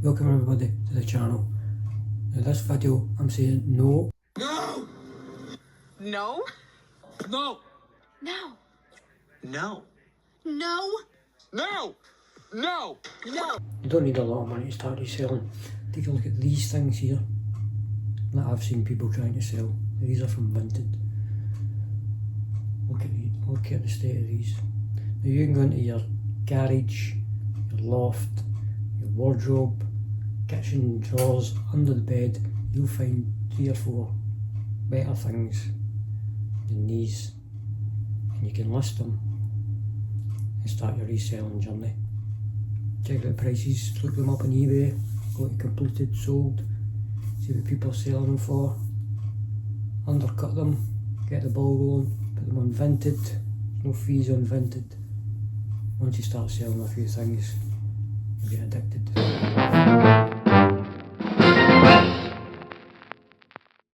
Welcome everybody to the channel. In this video I'm saying no. No! No? No! No. No! No. No! No! No. You don't need a lot of money to start reselling. Take a look at these things here that I've seen people trying to sell. These are from Vinted. Look at the state of these. Now you can go into your garage, your loft, your wardrobe, kitchen drawers, under the bed. You'll find 3 or 4 better things than these, and you can list them and start your reselling journey. Check out the prices, look them up on eBay, go to completed, sold, see what people are selling them for, undercut them, get the ball rolling, put them on Vinted. There's no fees on Vinted. Once you start selling a few things, you get addicted.